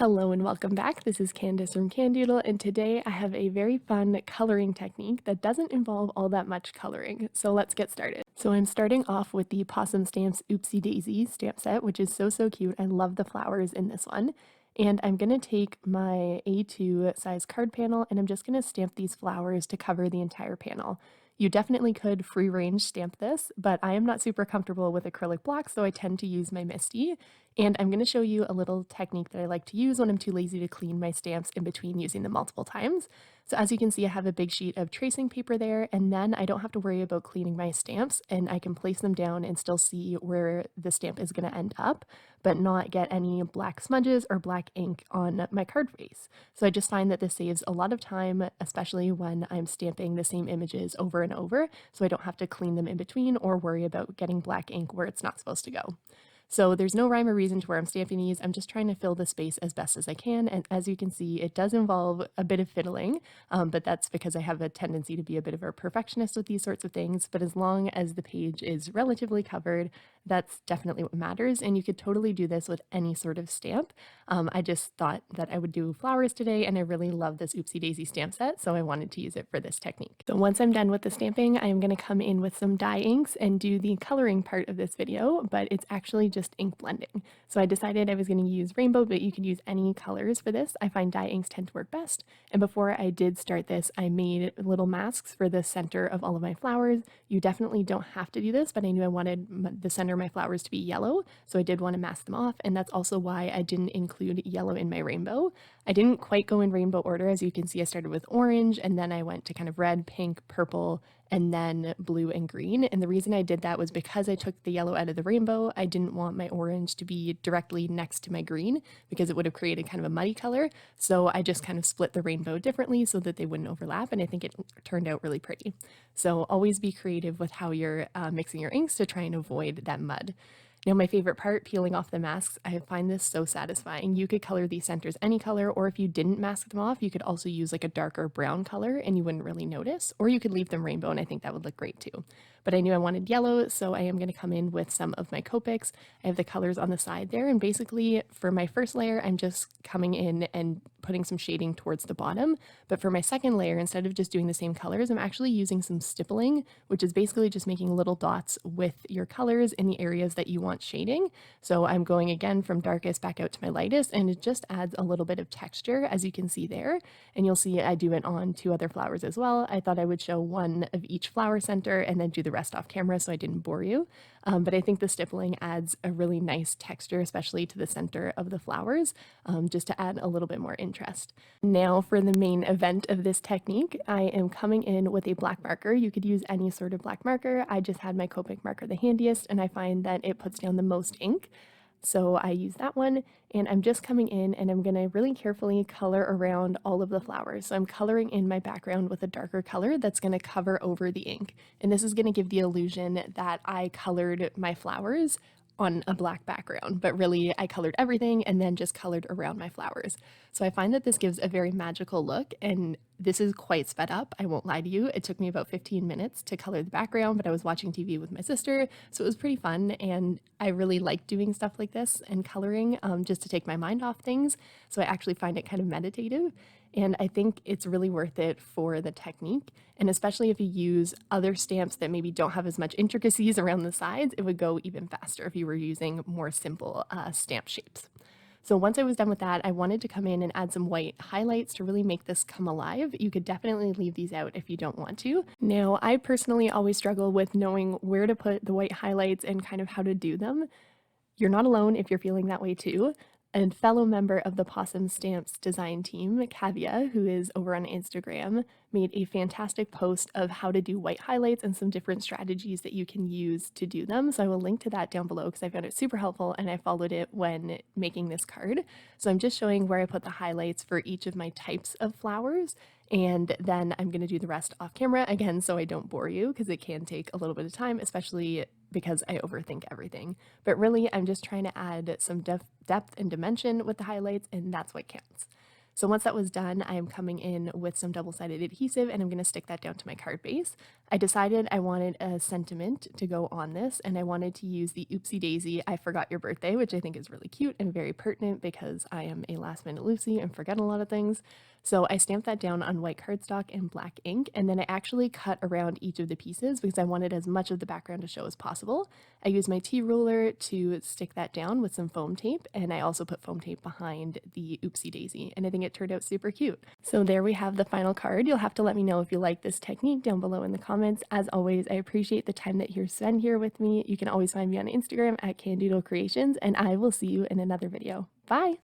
Hello and welcome back. This is Candace from Candoodle, and today I have a very fun coloring technique that doesn't involve all that much coloring. So let's get started. So I'm starting off with the Pawsome Stamps Oopsy Daisy stamp set, which is so cute. I love the flowers in this one. And I'm going to take my A2 size card panel and I'm just going to stamp these flowers to cover the entire panel. You definitely could free range stamp this, but I am not super comfortable with acrylic blocks, so I tend to use my Misty. And I'm going to show you a little technique that I like to use when I'm too lazy to clean my stamps in between using them multiple times. So as you can see, I have a big sheet of tracing paper there, and then I don't have to worry about cleaning my stamps, and I can place them down and still see where the stamp is going to end up, but not get any black smudges or black ink on my card face. So I just find that this saves a lot of time, especially when I'm stamping the same images over and over, so I don't have to clean them in between or worry about getting black ink where it's not supposed to go. So there's no rhyme or reason to where I'm stamping these. I'm just trying to fill the space as best as I can. And as you can see, it does involve a bit of fiddling, but that's because I have a tendency to be a bit of a perfectionist with these sorts of things. But as long as the page is relatively covered, that's definitely what matters. And you could totally do this with any sort of stamp. I just thought that I would do flowers today, and I really love this Oopsie Daisy stamp set, so I wanted to use it for this technique. So once I'm done with the stamping, I'm going to come in with some dye inks and do the coloring part of this video, but it's actually just ink blending. So I decided I was going to use rainbow, but you could use any colors for this. I find dye inks tend to work best. And before I did start this, I made little masks for the center of all of my flowers. You definitely don't have to do this, but I knew I wanted the center of my flowers to be yellow, so I did want to mask them off, and that's also why I didn't include yellow in my rainbow. I didn't quite go in rainbow order. As you can see, I started with orange, and then I went to kind of red, pink, purple, and then blue and green. And the reason I did that was because I took the yellow out of the rainbow. I didn't want my orange to be directly next to my green because it would have created kind of a muddy color. So I just kind of split the rainbow differently so that they wouldn't overlap. And I think it turned out really pretty. So always be creative with how you're mixing your inks to try and avoid that mud. Now, my favorite part, peeling off the masks, I find this so satisfying. You could color these centers any color, or if you didn't mask them off, you could also use like a darker brown color and you wouldn't really notice, or you could leave them rainbow and I think that would look great too. But I knew I wanted yellow, so I am going to come in with some of my Copics. I have the colors on the side there, and basically for my first layer, I'm just coming in and putting some shading towards the bottom. But for my second layer, instead of just doing the same colors, I'm actually using some stippling, which is basically just making little dots with your colors in the areas that you want shading. So I'm going again from darkest back out to my lightest, and it just adds a little bit of texture, as you can see there. And you'll see I do it on two other flowers as well. I thought I would show one of each flower center and then do the rest off camera so I didn't bore you. But I think the stippling adds a really nice texture, especially to the center of the flowers, just to add a little bit more interest. Now for the main event of this technique, I am coming in with a black marker. You could use any sort of black marker. I just had my Copic marker the handiest, and I find that it puts down the most ink. So I use that one, and I'm just coming in and I'm going to really carefully color around all of the flowers. So I'm coloring in my background with a darker color that's going to cover over the ink. And this is going to give the illusion that I colored my flowers on a black background, but really I colored everything and then just colored around my flowers. So I find that this gives a very magical look, and this is quite sped up. I won't lie to you. It took me about 15 minutes to color the background, but I was watching TV with my sister, so it was pretty fun, and I really like doing stuff like this and coloring just to take my mind off things. So I actually find it kind of meditative. And I think it's really worth it for the technique. And especially if you use other stamps that maybe don't have as much intricacies around the sides, it would go even faster if you were using more simple stamp shapes. So once I was done with that, I wanted to come in and add some white highlights to really make this come alive. You could definitely leave these out if you don't want to. Now, I personally always struggle with knowing where to put the white highlights and kind of how to do them. You're not alone if you're feeling that way too. A fellow member of the Pawsome Stamps design team, Kavia, who is over on Instagram, made a fantastic post of how to do white highlights and some different strategies that you can use to do them. So I will link to that down below because I found it super helpful and I followed it when making this card. So I'm just showing where I put the highlights for each of my types of flowers. And then I'm going to do the rest off camera again so I don't bore you because it can take a little bit of time, especially because I overthink everything. But really, I'm just trying to add some depth and dimension with the highlights, and that's what counts. So once that was done, I am coming in with some double-sided adhesive and I'm going to stick that down to my card base. I decided I wanted a sentiment to go on this and I wanted to use the Oopsie Daisy I Forgot Your Birthday, which I think is really cute and very pertinent because I am a last minute Lucy and forget a lot of things. So I stamped that down on white cardstock and black ink, and then I actually cut around each of the pieces because I wanted as much of the background to show as possible. I used my T ruler to stick that down with some foam tape, and I also put foam tape behind the Oopsie Daisy, and I think it turned out super cute. So there we have the final card. You'll have to let me know if you like this technique down below in the comments. As always, I appreciate the time that you spend here with me. You can always find me on Instagram at Candoodle Creations, and I will see you in another video. Bye!